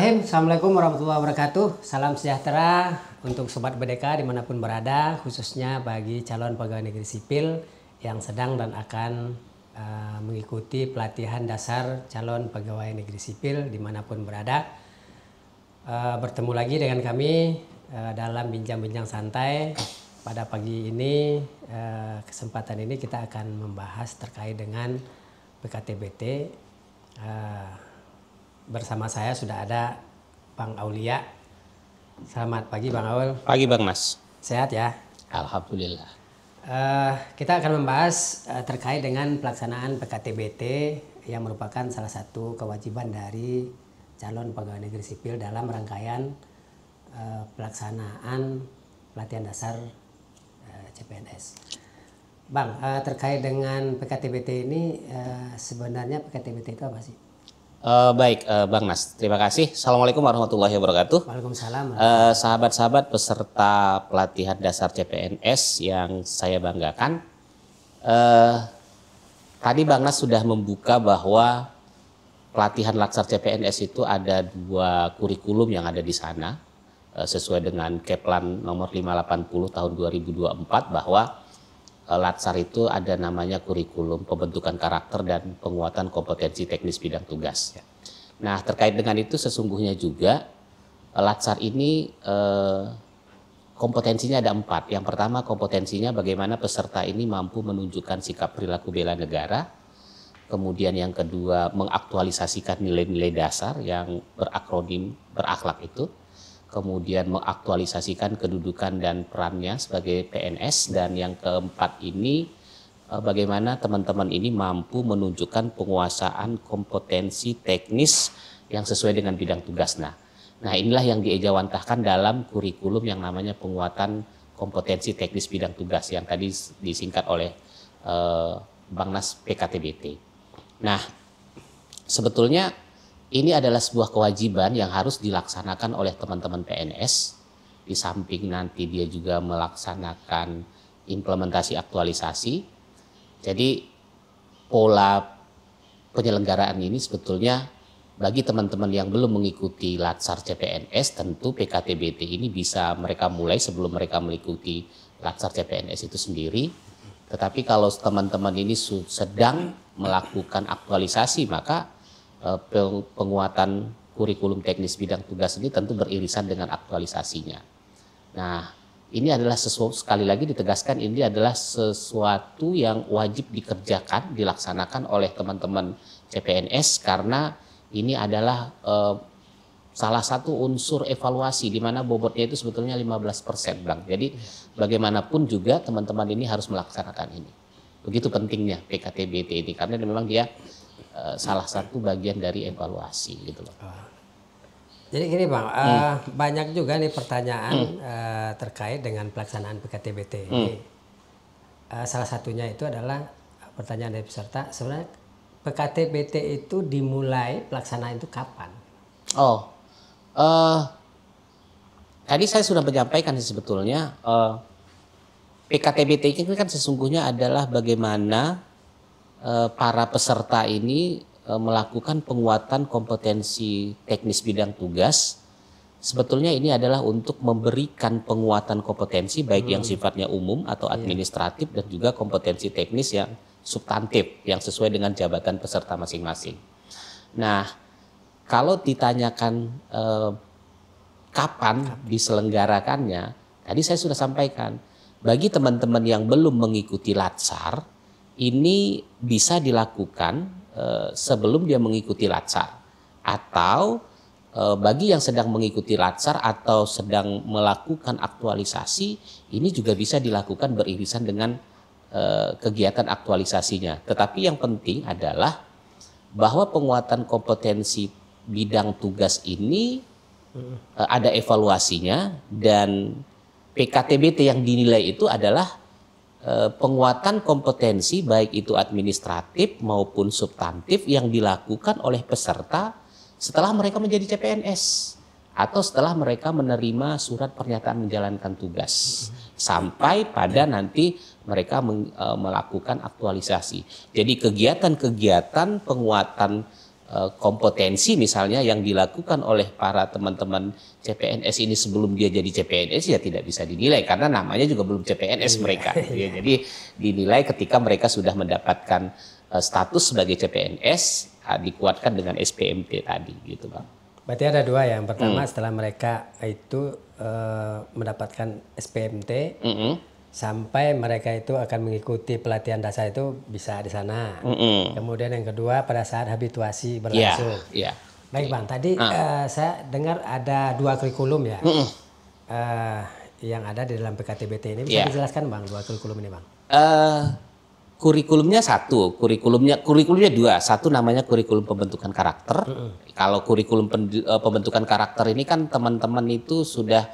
Bismillahirrahmanirrahim. Assalamualaikum warahmatullahi wabarakatuh. Salam sejahtera untuk Sobat BDK dimanapun berada, khususnya bagi calon pegawai negeri sipil yang sedang dan akan mengikuti pelatihan dasar calon pegawai negeri sipil dimanapun berada. Bertemu lagi dengan kami dalam bincang-bincang santai. Pada pagi ini, kesempatan ini kita akan membahas terkait dengan PKTBT. Bersama saya sudah ada Bang Aulia. Selamat pagi Bang Aul. Pagi Bang Mas. Sehat ya? Alhamdulillah. Kita akan membahas terkait dengan pelaksanaan PKTBT yang merupakan salah satu kewajiban dari calon pegawai negeri sipil dalam rangkaian pelaksanaan pelatihan dasar CPNS. Bang, terkait dengan PKTBT ini sebenarnya PKTBT itu apa sih? Baik Bang Nas, terima kasih. Assalamualaikum warahmatullahi wabarakatuh. Waalaikumsalam. Sahabat-sahabat peserta pelatihan dasar CPNS yang saya banggakan, tadi Bang Nas sudah membuka bahwa pelatihan laksar CPNS itu ada 2 kurikulum yang ada di sana, sesuai dengan Keplan nomor 580 tahun 2024 bahwa Latsar itu ada namanya kurikulum pembentukan karakter dan penguatan kompetensi teknis bidang tugas. Nah, terkait dengan itu sesungguhnya juga Latsar ini kompetensinya ada 4. Yang pertama kompetensinya bagaimana peserta ini mampu menunjukkan sikap perilaku bela negara. Kemudian yang kedua mengaktualisasikan nilai-nilai dasar yang berakronim berakhlak itu. Kemudian mengaktualisasikan kedudukan dan perannya sebagai PNS, dan yang keempat ini bagaimana teman-teman ini mampu menunjukkan penguasaan kompetensi teknis yang sesuai dengan bidang tugas. Nah inilah yang diejawantahkan dalam kurikulum yang namanya penguatan kompetensi teknis bidang tugas yang tadi disingkat oleh Bang Nas PKTBT. Nah, sebetulnya ini adalah sebuah kewajiban yang harus dilaksanakan oleh teman-teman PNS. Di samping nanti dia juga melaksanakan implementasi aktualisasi. Jadi pola penyelenggaraan ini sebetulnya bagi teman-teman yang belum mengikuti Latsar CPNS, tentu PKTBT ini bisa mereka mulai sebelum mereka mengikuti Latsar CPNS itu sendiri. Tetapi kalau teman-teman ini sedang melakukan aktualisasi, maka penguatan kurikulum teknis bidang tugas ini tentu beririsan dengan aktualisasinya. Nah, ini adalah sekali lagi ditegaskan, ini adalah sesuatu yang wajib dikerjakan, dilaksanakan oleh teman-teman CPNS karena ini adalah salah satu unsur evaluasi di mana bobotnya itu sebetulnya 15%, Bang. Jadi bagaimanapun juga teman-teman ini harus melaksanakan ini. Begitu pentingnya PKTBT ini karena memang dia salah satu bagian dari evaluasi gitu loh. Jadi gini Bang, banyak juga nih pertanyaan terkait dengan pelaksanaan PKTBT ini. Salah satunya itu adalah pertanyaan dari peserta, sebenarnya PKTBT itu dimulai pelaksanaan itu kapan? Tadi saya sudah menyampaikan sebetulnya PKTBT ini kan sesungguhnya adalah bagaimana para peserta ini melakukan penguatan kompetensi teknis bidang tugas. Sebetulnya ini adalah untuk memberikan penguatan kompetensi baik yang sifatnya umum atau administratif dan juga kompetensi teknis yang substantif yang sesuai dengan jabatan peserta masing-masing. Nah, kalau ditanyakan kapan diselenggarakannya, tadi saya sudah sampaikan, bagi teman-teman yang belum mengikuti Latsar, ini bisa dilakukan sebelum dia mengikuti Latsar, atau bagi yang sedang mengikuti Latsar atau sedang melakukan aktualisasi, ini juga bisa dilakukan beririsan dengan kegiatan aktualisasinya. Tetapi yang penting adalah bahwa penguatan kompetensi bidang tugas ini ada evaluasinya, dan PKTBT yang dinilai itu adalah penguatan kompetensi baik itu administratif maupun substantif yang dilakukan oleh peserta setelah mereka menjadi CPNS atau setelah mereka menerima surat pernyataan menjalankan tugas sampai pada nanti mereka melakukan aktualisasi. Jadi kegiatan-kegiatan penguatan kompetensi misalnya yang dilakukan oleh para teman-teman CPNS ini sebelum dia jadi CPNS ya tidak bisa dinilai karena namanya juga belum CPNS mereka. Ya, jadi dinilai ketika mereka sudah mendapatkan status sebagai CPNS dikuatkan dengan SPMT tadi gitu Bang. Berarti ada dua ya. Yang pertama setelah mereka itu mendapatkan SPMT sampai mereka itu akan mengikuti pelatihan dasar itu bisa di sana. Kemudian yang kedua pada saat habituasi berlangsung. Baik Bang, tadi saya dengar ada dua kurikulum ya yang ada di dalam PKTBT ini. Bisa dijelaskan Bang dua kurikulum ini Bang? Kurikulumnya satu, kurikulumnya dua. Satu namanya kurikulum pembentukan karakter. Kalau kurikulum pembentukan karakter ini kan teman-teman itu sudah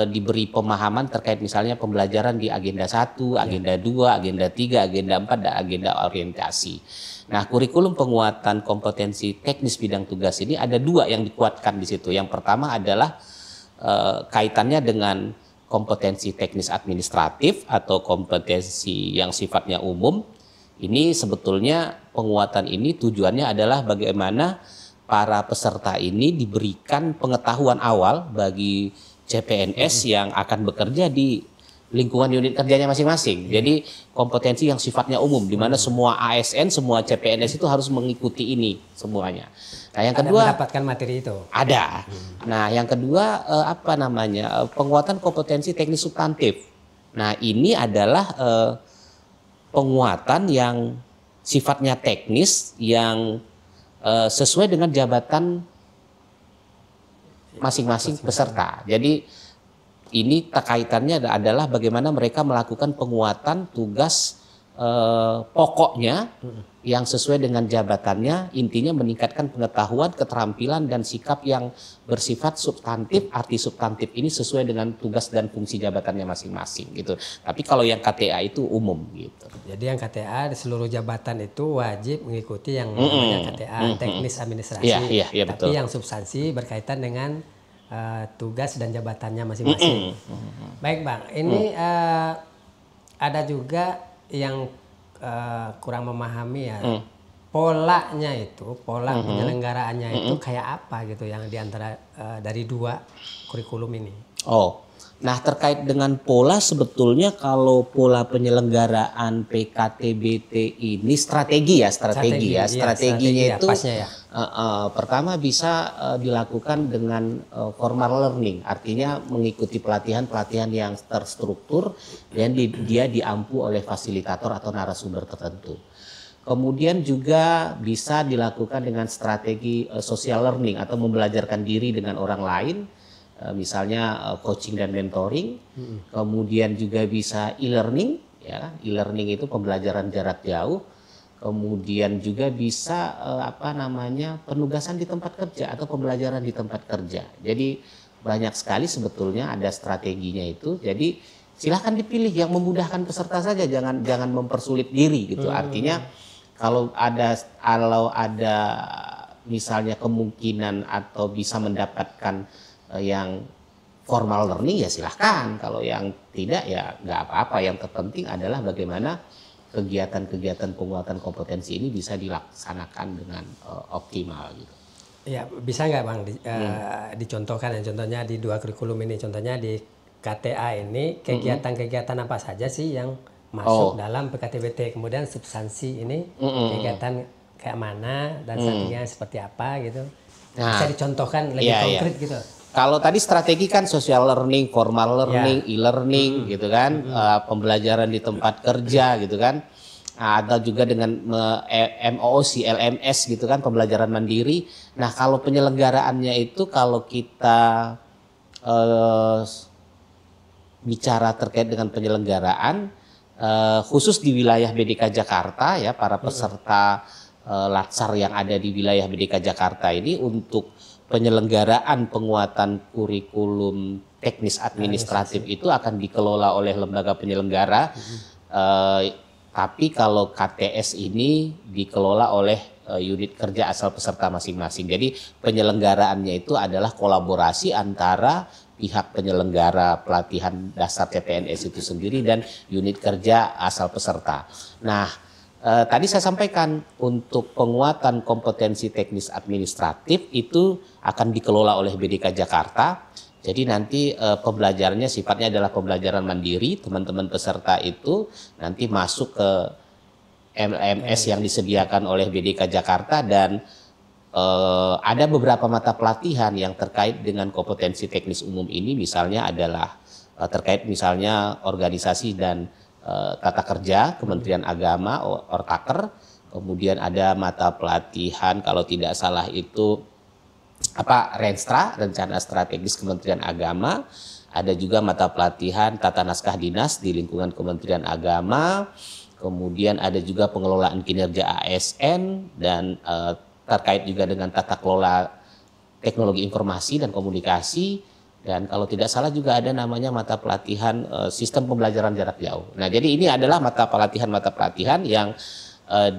diberi pemahaman terkait misalnya pembelajaran di agenda 1, agenda 2, agenda 3, agenda 4, dan agenda orientasi. Nah, kurikulum penguatan kompetensi teknis bidang tugas ini ada dua yang dikuatkan di situ. Yang pertama adalah kaitannya dengan kompetensi teknis administratif atau kompetensi yang sifatnya umum. Ini sebetulnya penguatan ini tujuannya adalah bagaimana para peserta ini diberikan pengetahuan awal bagi CPNS yang akan bekerja di lingkungan unit kerjanya masing-masing. Jadi kompetensi yang sifatnya umum di mana semua ASN, semua CPNS itu harus mengikuti ini semuanya. Nah, yang kedua mendapatkan materi itu. Ada. Nah, yang kedua penguatan kompetensi teknis substantif. Nah, ini adalah penguatan yang sifatnya teknis yang sesuai dengan jabatan masing-masing peserta. Jadi ini kaitannya adalah bagaimana mereka melakukan penguatan tugas pokoknya yang sesuai dengan jabatannya, intinya meningkatkan pengetahuan, keterampilan dan sikap yang bersifat substantif. Arti substantif ini sesuai dengan tugas dan fungsi jabatannya masing-masing gitu. Tapi kalau yang KTA itu umum gitu. Jadi yang KTA di seluruh jabatan itu wajib mengikuti yang namanya KTA, teknis administrasi. Iya, tapi yang substansi berkaitan dengan tugas dan jabatannya masing-masing. Baik Bang, ini ada juga yang kurang memahami ya polanya itu, pola penyelenggaraannya itu kayak apa gitu yang diantara dari dua kurikulum ini. Nah terkait dengan pola sebetulnya kalau pola penyelenggaraan PKTBT ini strateginya itu pertama bisa dilakukan dengan formal learning, artinya mengikuti pelatihan yang terstruktur dan dia diampu oleh fasilitator atau narasumber tertentu. Kemudian juga bisa dilakukan dengan strategi social learning atau membelajarkan diri dengan orang lain. Misalnya coaching dan mentoring, kemudian juga bisa e-learning, ya e-learning itu pembelajaran jarak jauh, kemudian juga bisa penugasan di tempat kerja atau pembelajaran di tempat kerja. Jadi banyak sekali sebetulnya ada strateginya itu. Jadi silahkan dipilih yang memudahkan peserta saja, jangan mempersulit diri gitu. Artinya kalau ada misalnya kemungkinan atau bisa mendapatkan yang formal learning ya silahkan, kalau yang tidak ya nggak apa-apa. Yang terpenting adalah bagaimana kegiatan-kegiatan penguatan kompetensi ini bisa dilaksanakan dengan optimal gitu. Ya bisa nggak Bang dicontohkan ya, contohnya di dua kurikulum ini, contohnya di KTA ini kegiatan-kegiatan apa saja sih yang masuk dalam PKTBT, kemudian substansi ini kegiatan kayak mana dan strateginya seperti apa gitu. Bisa dicontohkan lebih konkret gitu. Kalau tadi strategi kan social learning, formal learning, e-learning gitu kan, pembelajaran di tempat kerja gitu kan, atau juga dengan MOOC, LMS gitu kan, pembelajaran mandiri. Nah kalau penyelenggaraannya itu kalau kita bicara terkait dengan penyelenggaraan khusus di wilayah BDK Jakarta ya, para peserta latsar yang ada di wilayah BDK Jakarta ini untuk penyelenggaraan penguatan kurikulum teknis administratif itu akan dikelola oleh lembaga penyelenggara, tapi kalau KTS ini dikelola oleh unit kerja asal peserta masing-masing. Jadi penyelenggaraannya itu adalah kolaborasi antara pihak penyelenggara pelatihan dasar CPNS itu sendiri dan unit kerja asal peserta. Nah, Tadi saya sampaikan untuk penguatan kompetensi teknis administratif itu akan dikelola oleh BDK Jakarta. Jadi nanti pembelajarannya sifatnya adalah pembelajaran mandiri. Teman-teman peserta itu nanti masuk ke LMS yang disediakan oleh BDK Jakarta dan ada beberapa mata pelatihan yang terkait dengan kompetensi teknis umum ini. Misalnya adalah terkait misalnya organisasi dan tata kerja Kementerian Agama Ortaker. Kemudian ada mata pelatihan kalau tidak salah itu Renstra, Rencana Strategis Kementerian Agama. Ada juga mata pelatihan Tata Naskah Dinas di lingkungan Kementerian Agama. Kemudian ada juga pengelolaan kinerja ASN dan terkait juga dengan tata kelola teknologi informasi dan komunikasi. Dan kalau tidak salah juga ada namanya mata pelatihan sistem pembelajaran jarak jauh. Nah, jadi ini adalah mata pelatihan yang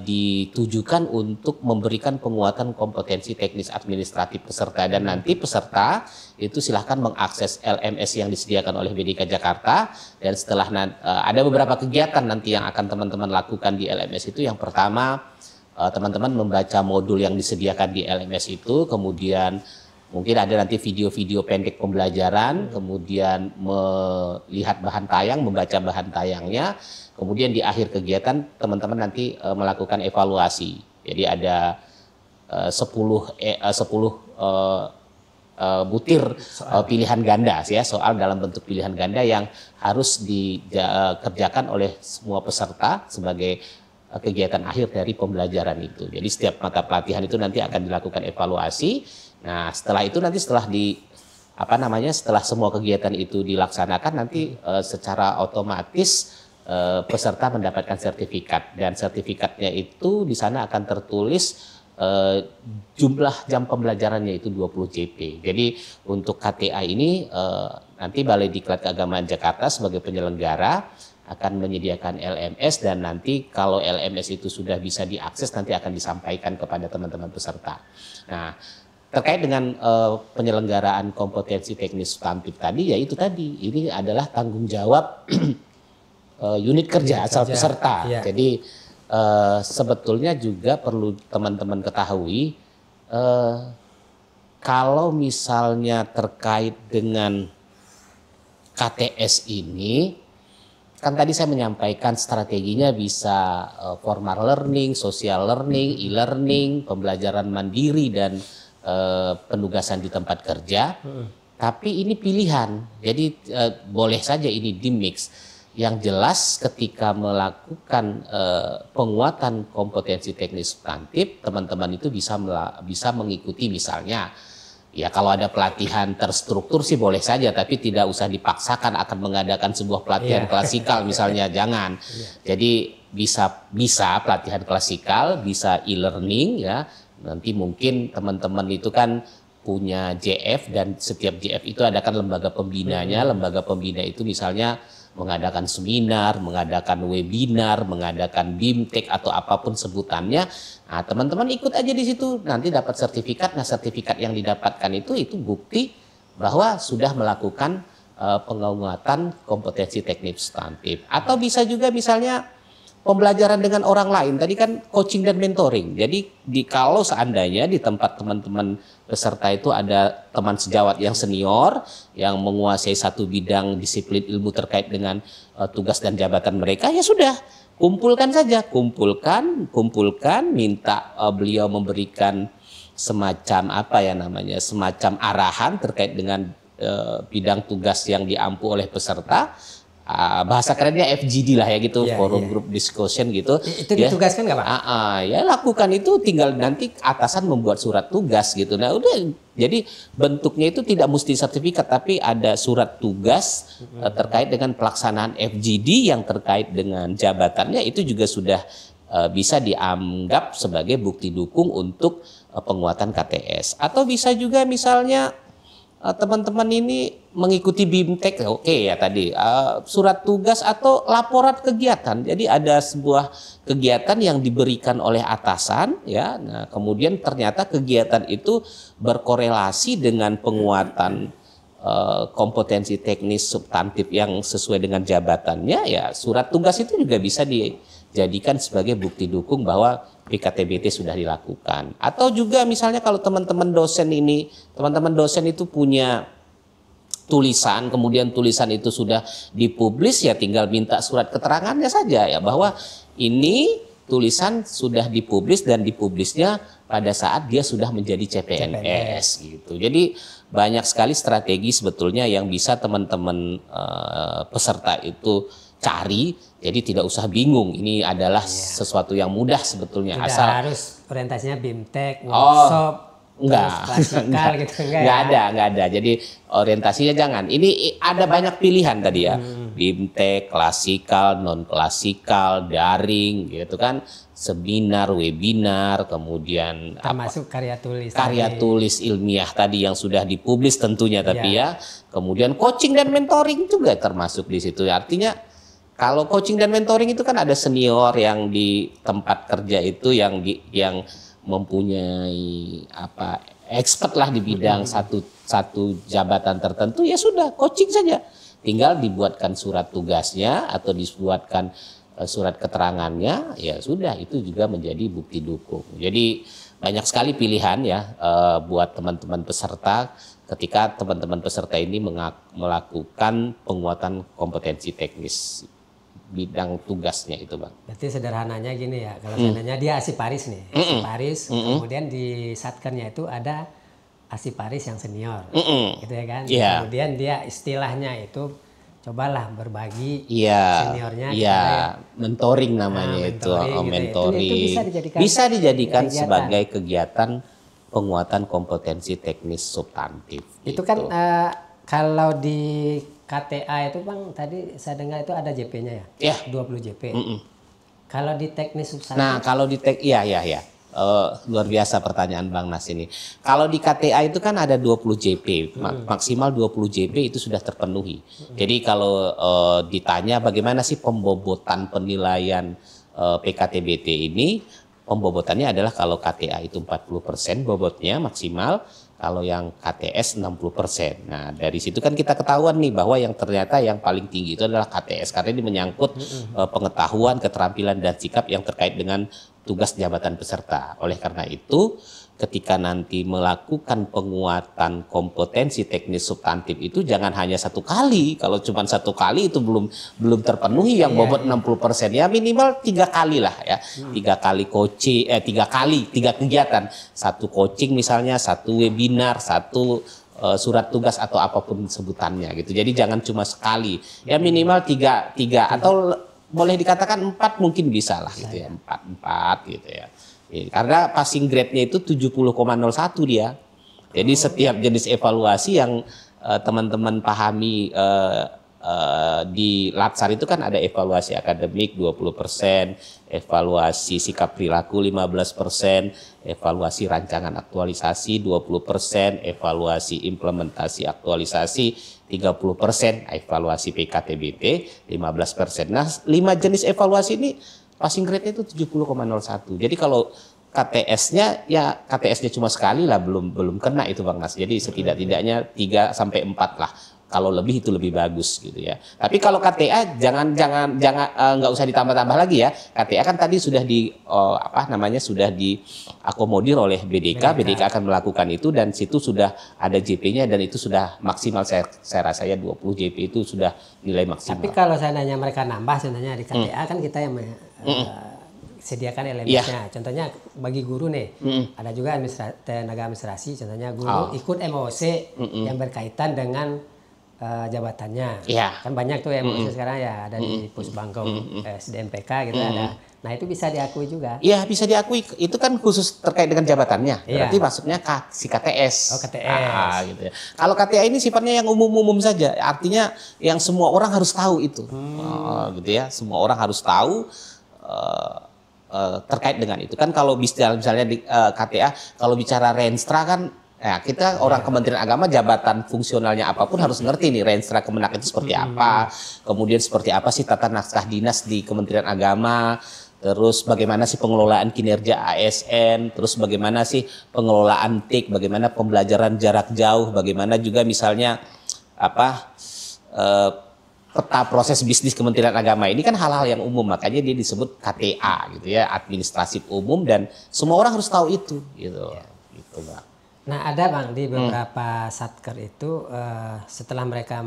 ditujukan untuk memberikan penguatan kompetensi teknis administratif peserta, dan nanti peserta itu silahkan mengakses LMS yang disediakan oleh BDK Jakarta, dan setelah ada beberapa kegiatan nanti yang akan teman-teman lakukan di LMS itu. Yang pertama, teman-teman membaca modul yang disediakan di LMS itu, kemudian mungkin ada nanti video-video pendek pembelajaran, kemudian melihat bahan tayang, membaca bahan tayangnya. Kemudian di akhir kegiatan teman-teman nanti melakukan evaluasi. Jadi ada 10 butir pilihan ganda ya, soal dalam bentuk pilihan ganda yang harus dikerjakan oleh semua peserta sebagai kegiatan akhir dari pembelajaran itu. Jadi setiap mata pelatihan itu nanti akan dilakukan evaluasi. Nah, setelah itu nanti setelah semua kegiatan itu dilaksanakan nanti secara otomatis peserta mendapatkan sertifikat, dan sertifikatnya itu di sana akan tertulis jumlah jam pembelajarannya itu 20 JP. Jadi untuk KTA ini nanti Balai Diklat Keagamaan Jakarta sebagai penyelenggara akan menyediakan LMS, dan nanti kalau LMS itu sudah bisa diakses nanti akan disampaikan kepada teman-teman peserta. Nah, terkait dengan penyelenggaraan kompetensi teknis substantif tadi, ya itu tadi, ini adalah tanggung jawab unit kerja asal peserta. Iya. Jadi sebetulnya juga perlu teman-teman ketahui, kalau misalnya terkait dengan KTS ini, kan tadi saya menyampaikan strateginya bisa formal learning, social learning, e-learning, pembelajaran mandiri, dan penugasan di tempat kerja. Tapi ini pilihan, jadi boleh saja ini di-mix. Yang jelas ketika melakukan penguatan kompetensi teknis substantif, teman-teman itu bisa mengikuti misalnya, ya kalau ada pelatihan terstruktur sih boleh saja, tapi tidak usah dipaksakan akan mengadakan sebuah pelatihan klasikal misalnya, jangan. Jadi bisa pelatihan klasikal, bisa e-learning ya. Nanti mungkin teman-teman itu kan punya JF, dan setiap JF itu ada kan lembaga pembinanya. Lembaga pembina itu misalnya mengadakan seminar, mengadakan webinar, mengadakan BIMTEK atau apapun sebutannya. Nah, teman-teman ikut aja di situ, nanti dapat sertifikat. Nah, sertifikat yang didapatkan itu bukti bahwa sudah melakukan penguatan kompetensi teknik substantif. Atau bisa juga misalnya pembelajaran dengan orang lain. Tadi kan coaching dan mentoring. Jadi kalau seandainya di tempat teman-teman peserta itu ada teman sejawat yang senior yang menguasai satu bidang disiplin ilmu terkait dengan tugas dan jabatan mereka, ya sudah, kumpulkan saja, kumpulkan, minta beliau memberikan semacam semacam arahan terkait dengan bidang tugas yang diampu oleh peserta. Bahasa kerennya FGD lah ya gitu, forum group discussion gitu. Itu ditugaskan nggak Pak? Ya lakukan itu, tinggal nanti atasan membuat surat tugas gitu. Nah udah, jadi bentuknya itu tidak mesti sertifikat, tapi ada surat tugas terkait dengan pelaksanaan FGD yang terkait dengan jabatannya, itu juga sudah bisa dianggap sebagai bukti dukung untuk penguatan KTS. Atau bisa juga misalnya teman-teman ini mengikuti BIMTEK, oke ya tadi surat tugas atau laporan kegiatan. Jadi ada sebuah kegiatan yang diberikan oleh atasan ya. Nah, kemudian ternyata kegiatan itu berkorelasi dengan penguatan kompetensi teknis substantif yang sesuai dengan jabatannya, ya surat tugas itu juga bisa jadikan sebagai bukti dukung bahwa PKTBT sudah dilakukan. Atau juga misalnya kalau teman-teman dosen itu punya tulisan, kemudian tulisan itu sudah dipublis, ya tinggal minta surat keterangannya saja ya bahwa ini tulisan sudah dipublis dan dipublisnya pada saat dia sudah menjadi CPNS gitu. Jadi banyak sekali strategi sebetulnya yang bisa teman-teman peserta itu cari. Jadi tidak usah bingung. Ini adalah sesuatu yang mudah sebetulnya. Tidak asal harus orientasinya BIMTEK, workshop, enggak, klasikal gitu enggak ada. Jadi orientasinya jangan. Ini ada banyak pilihan tadi ya. BIMTEK, klasikal, non klasikal, daring gitu kan. Seminar, webinar, kemudian termasuk karya tulis. Karya tulis ilmiah tadi yang sudah dipublis tentunya tapi ya. Kemudian coaching dan mentoring juga termasuk di situ. Artinya kalau coaching dan mentoring itu kan ada senior yang di tempat kerja itu yang mempunyai expert lah di bidang satu jabatan tertentu, ya sudah coaching saja, tinggal dibuatkan surat tugasnya atau dibuatkan surat keterangannya, ya sudah, itu juga menjadi bukti dukung. Jadi banyak sekali pilihan ya buat teman-teman peserta ketika teman-teman peserta ini melakukan penguatan kompetensi teknis bidang tugasnya itu, Bang. Berarti sederhananya gini ya, kalau seandainya dia asiparis nih, asiparis, kemudian di satkernya itu ada asiparis yang senior, gitu ya kan. Kemudian dia istilahnya itu cobalah berbagi seniornya. Mentoring namanya mentoring. Itu bisa dijadikan sebagai kegiatan penguatan kompetensi teknis substantif. Itu kan kalau di KTA itu Bang, tadi saya dengar itu ada JP-nya ya? 20 JP. Kalau di teknis substantif? Nah, kalau di luar biasa pertanyaan Bang Nas ini. Kalau di KTA itu kan ada 20 JP, maksimal 20 JP itu sudah terpenuhi. Jadi kalau ditanya bagaimana sih pembobotan penilaian PKTBT ini, pembobotannya adalah kalau KTA itu 40% bobotnya maksimal, kalau yang KTS 60%. Nah, dari situ kan kita ketahuan nih bahwa yang ternyata yang paling tinggi itu adalah KTS karena ini menyangkut pengetahuan, keterampilan dan sikap yang terkait dengan tugas jabatan peserta. Oleh karena itu, ketika nanti melakukan penguatan kompetensi teknis substantif itu jangan hanya satu kali. Kalau cuma satu kali itu belum terpenuhi yang bobot 60%, ya minimal 3 kali lah ya. 3 kali coaching, 3 kegiatan. 1 coaching misalnya, 1 webinar, 1 surat tugas atau apapun sebutannya gitu. Jadi jangan cuma sekali. Ya minimal 3 atau boleh dikatakan 4 mungkin bisa lah gitu ya. 4 gitu ya. Karena passing grade-nya itu 70,01 dia. Jadi setiap jenis evaluasi yang teman-teman pahami di Latsar itu kan ada evaluasi akademik 20%, evaluasi sikap perilaku 15%, evaluasi rancangan aktualisasi 20%, evaluasi implementasi aktualisasi 30%, evaluasi PKTBT 15%. Nah, 5 jenis evaluasi ini passing grade-nya itu 70,01. Jadi kalau KTS-nya ya KTS-nya cuma sekali lah belum kena itu Bang Nas. Jadi setidak-tidaknya 3 sampai 4 lah. Kalau lebih itu lebih bagus gitu ya. Tapi kalau KTA jangan nggak usah ditambah-tambah lagi ya. KTA kan tadi sudah sudah diakomodir oleh BDK. BDK akan melakukan itu dan situ sudah ada JP-nya dan itu sudah maksimal saya rasa ya 20 JP itu sudah nilai maksimal. Tapi kalau seandainya mereka nambah sebenarnya di KTA kan kita yang sediakan elemennya. Contohnya bagi guru nih, ada juga tenaga administrasi, contohnya guru ikut MOC yang berkaitan dengan jabatannya. Kan banyak tuh MOC sekarang ya, ada di Pusbangkom, SDMPK gitu ada. Nah, itu bisa diakui juga. Iya, bisa diakui. Itu kan khusus terkait dengan jabatannya. Berarti maksudnya si KTS. Oh, KTS. Gitu ya. Kalau KTA ini sifatnya yang umum-umum saja. Artinya yang semua orang harus tahu itu. Gitu ya. Semua orang harus tahu terkait dengan itu. Kan kalau misalnya di KTA, kalau bicara Renstra kan ya, kita orang Kementerian Agama jabatan fungsionalnya apapun harus ngerti nih Renstra Kemenak itu seperti apa, kemudian seperti apa sih tata naskah dinas di Kementerian Agama, terus bagaimana sih pengelolaan kinerja ASN, terus bagaimana sih pengelolaan TIK, bagaimana pembelajaran jarak jauh, bagaimana juga misalnya peta proses bisnis Kementerian Agama ini kan hal-hal yang umum, makanya dia disebut KTA gitu ya, administratif umum, dan semua orang harus tahu itu gitu. Gitu, Bang. Nah, ada Bang di beberapa satker itu setelah mereka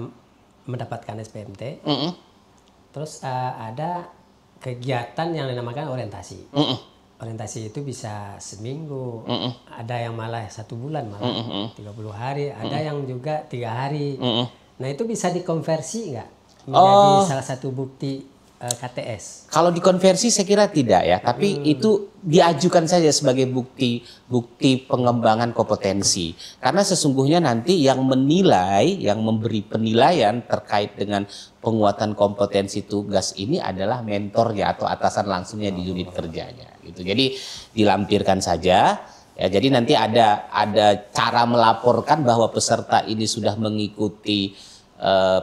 mendapatkan SPMT, terus ada kegiatan yang dinamakan orientasi. Orientasi itu bisa seminggu, ada yang malah 1 bulan, malah 30 hari, ada yang juga 3 hari. Nah, itu bisa dikonversi nggak menjadi salah satu bukti KTS? Kalau dikonversi saya kira tidak ya, tapi itu diajukan saja sebagai bukti pengembangan kompetensi. Karena sesungguhnya nanti yang menilai, yang memberi penilaian terkait dengan penguatan kompetensi tugas ini adalah mentornya atau atasan langsungnya di unit kerjanya gitu. Jadi dilampirkan saja. Ya, jadi nanti ada cara melaporkan bahwa peserta ini sudah mengikuti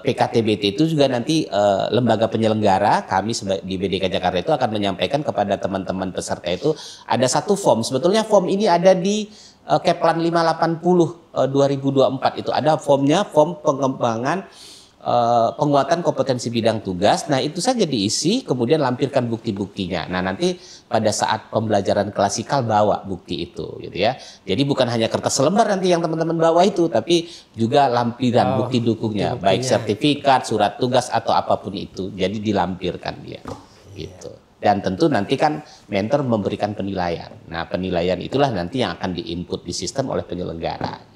PKTBT itu juga nanti lembaga penyelenggara kami di BDK Jakarta itu akan menyampaikan kepada teman-teman peserta itu ada satu form. Sebetulnya form ini ada di Keplan 580 2024 itu ada formnya, form pengembangan penguatan kompetensi bidang tugas. Nah, itu saja diisi, kemudian lampirkan bukti-buktinya. Nah, nanti pada saat pembelajaran klasikal bawa bukti itu gitu ya. Jadi bukan hanya kertas selembar nanti yang teman-teman bawa itu, tapi juga lampiran bukti dukungnya, baik sertifikat, surat tugas atau apapun itu. Jadi dilampirkan dia. Gitu. Dan tentu nanti kan mentor memberikan penilaian. Nah, penilaian itulah nanti yang akan diinput di sistem oleh penyelenggara.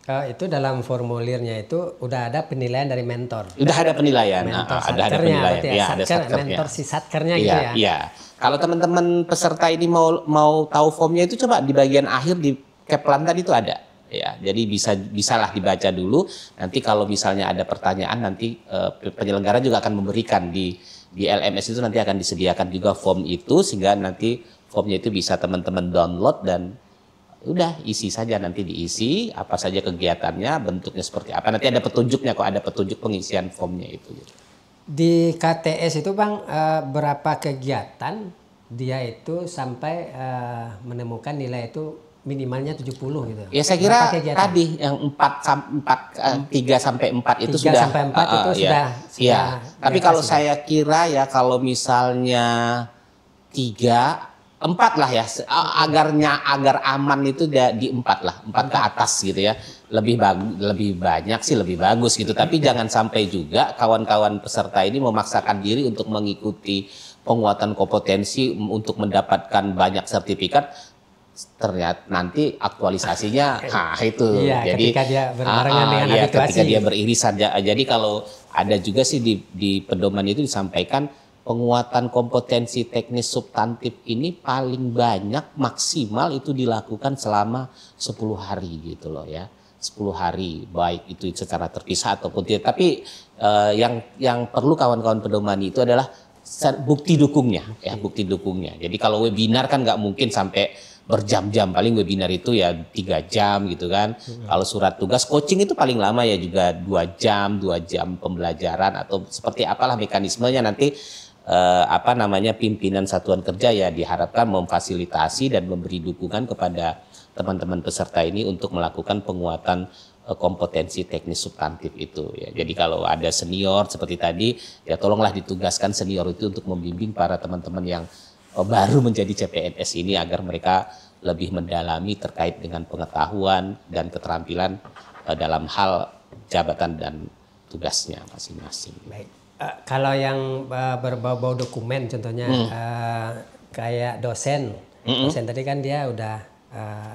Itu dalam formulirnya itu udah ada penilaian dari mentor. Udah ada penilaian. Ada penilaian. Ya, ada satkernya. Mentor si satkernya gitu ya. Iya. Kalau teman-teman peserta ini mau tahu formnya itu coba di bagian akhir di Keplan tadi itu ada. Ya, jadi bisalah dibaca dulu. Nanti kalau misalnya ada pertanyaan nanti penyelenggara juga akan memberikan di LMS itu nanti akan disediakan juga form itu sehingga nanti formnya itu bisa teman-teman download dan udah isi saja, nanti diisi apa saja kegiatannya, bentuknya seperti apa, nanti ada petunjuknya kok, ada petunjuk pengisian formnya itu. Di KTS itu Bang berapa kegiatan dia itu sampai menemukan nilai itu minimalnya 70 gitu. Ya saya kira tadi yang 3 sampai 4 itu 3 sudah sampai 4 itu sudah. Tapi kalau saya kira ya kalau misalnya 3 4 lah ya, agar aman itu di 4 lah, 4 ke atas gitu ya, lebih banyak sih lebih bagus gitu. Tapi jangan sampai juga kawan-kawan peserta ini memaksakan diri untuk mengikuti penguatan kompetensi untuk mendapatkan banyak sertifikat, ternyata nanti aktualisasinya itu. Iya, jadi ketika dia berbarengan dengan habituasi. Ketika dia beririsan. Jadi kalau ada juga sih di pedoman itu disampaikan penguatan kompetensi teknis substantif ini paling banyak maksimal itu dilakukan selama 10 hari gitu loh ya. 10 hari baik itu secara terpisah ataupun tidak. Tapi yang perlu kawan-kawan pedoman itu adalah bukti dukungnya ya, bukti dukungnya. Jadi kalau webinar kan nggak mungkin sampai berjam-jam, paling webinar itu ya 3 jam gitu kan. Kalau surat tugas coaching itu paling lama ya juga 2 jam pembelajaran atau seperti apalah mekanismenya nanti pimpinan satuan kerja ya diharapkan memfasilitasi dan memberi dukungan kepada teman-teman peserta ini untuk melakukan penguatan kompetensi teknis substantif itu ya. Jadi kalau ada senior seperti tadi ya tolonglah ditugaskan senior itu untuk membimbing para teman-teman yang baru menjadi CPNS ini agar mereka lebih mendalami terkait dengan pengetahuan dan keterampilan dalam hal jabatan dan tugasnya masing-masing. Baik. Kalau yang berbau-bau dokumen contohnya kayak dosen tadi kan dia udah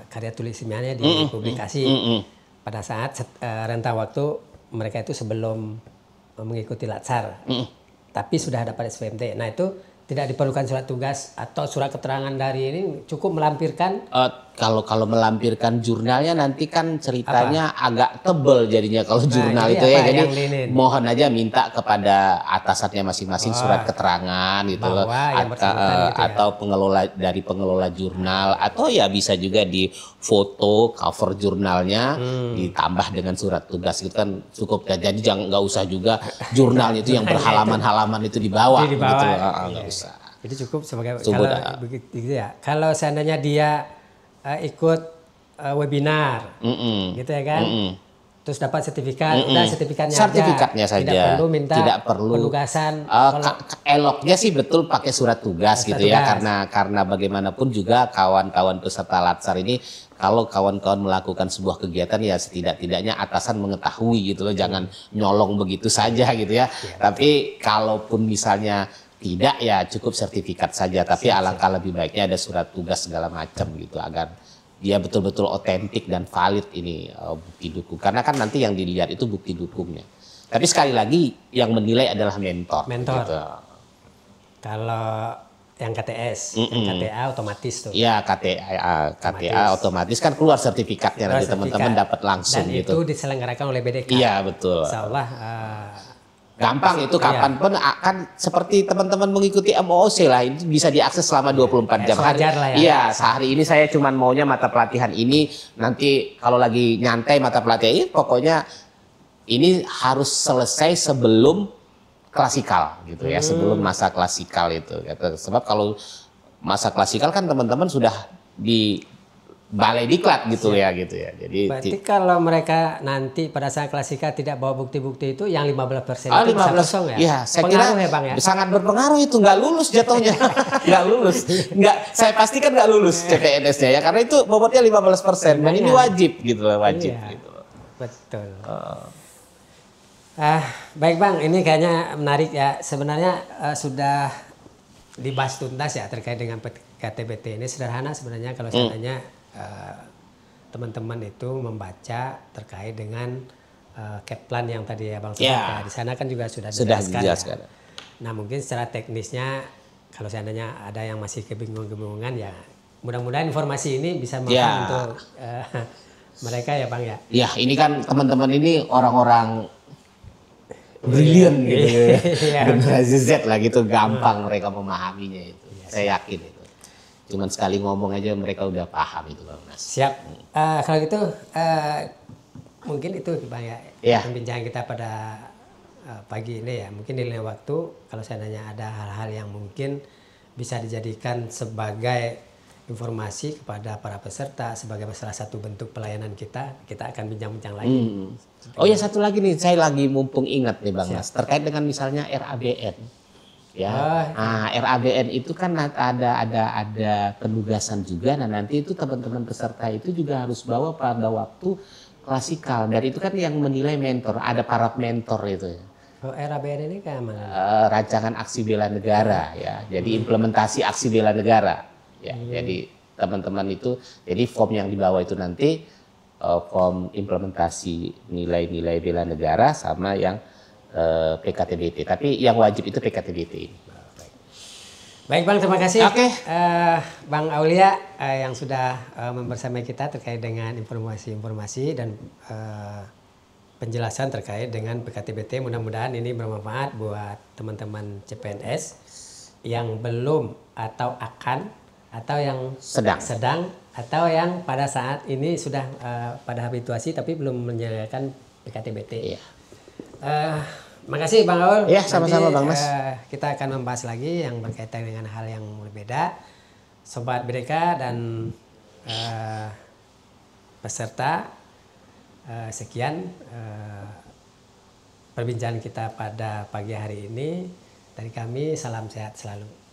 karya tulisannya dipublikasi pada saat rentang waktu mereka itu sebelum mengikuti latsar, tapi sudah dapat SPMT. Nah itu tidak diperlukan surat tugas atau surat keterangan dari ini, cukup melampirkan. Kalau melampirkan jurnalnya nanti kan ceritanya agak tebel jadinya kalau jurnal itu ya. Jadi mohon aja minta kepada atasannya masing-masing surat keterangan gitu loh. Atau pengelola jurnal, atau ya bisa juga di foto cover jurnalnya ditambah dengan surat tugas gitu kan cukup. Jadi nggak usah juga jurnalnya itu yang berhalaman-halaman itu dibawa gitu loh. Nggak usah. Jadi cukup sebagai kalau begitu ya. Kalau seandainya dia ikut webinar, gitu ya kan. terus dapat sertifikat, udah sertifikatnya Sertifikatnya aja. saja. Tidak perlu minta Tidak perlu. penugasan. Eloknya sih betul pakai surat tugas gitu ya, karena bagaimanapun juga kawan-kawan peserta latsar ini, kalau kawan-kawan melakukan sebuah kegiatan ya setidak-tidaknya atasan mengetahui gitu loh, jangan nyolong begitu saja gitu ya. Tapi kalaupun misalnya tidak, ya cukup sertifikat saja, tapi alangkah lebih baiknya ada surat tugas segala macam gitu, agar dia betul-betul otentik dan valid ini bukti dukung. Karena kan nanti yang dilihat itu bukti dukungnya. Tapi sekali lagi yang menilai adalah mentor. Gitu. Kalau yang KTS, yang KTA otomatis tuh. Iya, KTA otomatis kan keluar sertifikatnya, nanti teman-teman dapat langsung dan gitu. Dan itu diselenggarakan oleh BDK. Iya, betul. Insyaallah gampang itu, kapanpun akan seperti teman-teman mengikuti MOOC lah, itu bisa diakses selama 24 jam. Iya, sehari ini saya cuman maunya mata pelatihan ini, nanti kalau lagi nyantai mata pelatihan ini, pokoknya ini harus selesai sebelum klasikal gitu ya, sebelum masa klasikal itu. Sebab kalau masa klasikal kan teman-teman sudah di balai diklat gitu ya gitu ya. Jadi berarti kalau mereka nanti pada saat klasikal tidak bawa bukti-bukti itu, yang 15% itu 15 kosong ya? Iya, saya kira ya, Bang, ya? Sangat berpengaruh itu, nggak lulus jatuhnya. Nggak lulus. Saya pastikan nggak lulus CPNS-nya ya, karena itu bobotnya 15%. Dan ini wajib gitu loh, wajib gitu loh. Betul. Baik Bang, ini kayaknya menarik ya. Sebenarnya sudah dibahas tuntas ya terkait dengan PKTBT ini. Sederhana sebenarnya kalau seandainya teman-teman itu membaca terkait dengan Keplan yang tadi ya Bang sebutkan. Di sana kan juga sudah dijelaskan. Ya. Nah mungkin secara teknisnya kalau seandainya ada yang masih kebingungan ya, mudah-mudahan informasi ini bisa membantu untuk mereka ya Bang ya. Ya ini kan teman-teman ini orang-orang brilian gitu ya. Generasi Z lah gitu, gampang mereka memahaminya itu. Saya yakin itu. Cuman sekali ngomong aja mereka udah paham itu Bang Mas. Siap. Kalau gitu mungkin itu Bang ya, pembincangan kita pada pagi ini ya. Mungkin di lain waktu kalau seandainya ada hal-hal yang mungkin bisa dijadikan sebagai informasi kepada para peserta sebagai salah satu bentuk pelayanan kita akan bincang-bincang lagi. Oh ya, satu lagi nih, saya lagi mumpung ingat nih Bang Mas, terkait dengan misalnya RABN. Ya, RABN itu kan ada penugasan juga. Nah nanti itu teman-teman peserta itu juga harus bawa pada waktu klasikal. Dan itu kan yang menilai mentor, ada para mentor itu. RABN ini kayak mana? Rancangan aksi bela negara ya. Jadi implementasi aksi bela negara. Ya, jadi teman-teman itu, jadi form yang dibawa itu nanti form implementasi nilai-nilai bela negara sama yang PKTBT, tapi yang wajib itu PKTBT ini. Baik Bang, terima kasih. Bang Aulia yang sudah membersamai kita terkait dengan informasi-informasi dan penjelasan terkait dengan PKTBT. Mudah-mudahan ini bermanfaat buat teman-teman CPNS yang belum atau akan, atau yang sedang atau yang pada saat ini sudah pada habituasi tapi belum menjalankan PKTBT. Makasih Bang Aul. Ya, sama-sama Bang Mas. Kita akan membahas lagi yang berkaitan dengan hal yang berbeda. Sobat BDK dan peserta, sekian perbincangan kita pada pagi hari ini. Dari kami salam sehat selalu.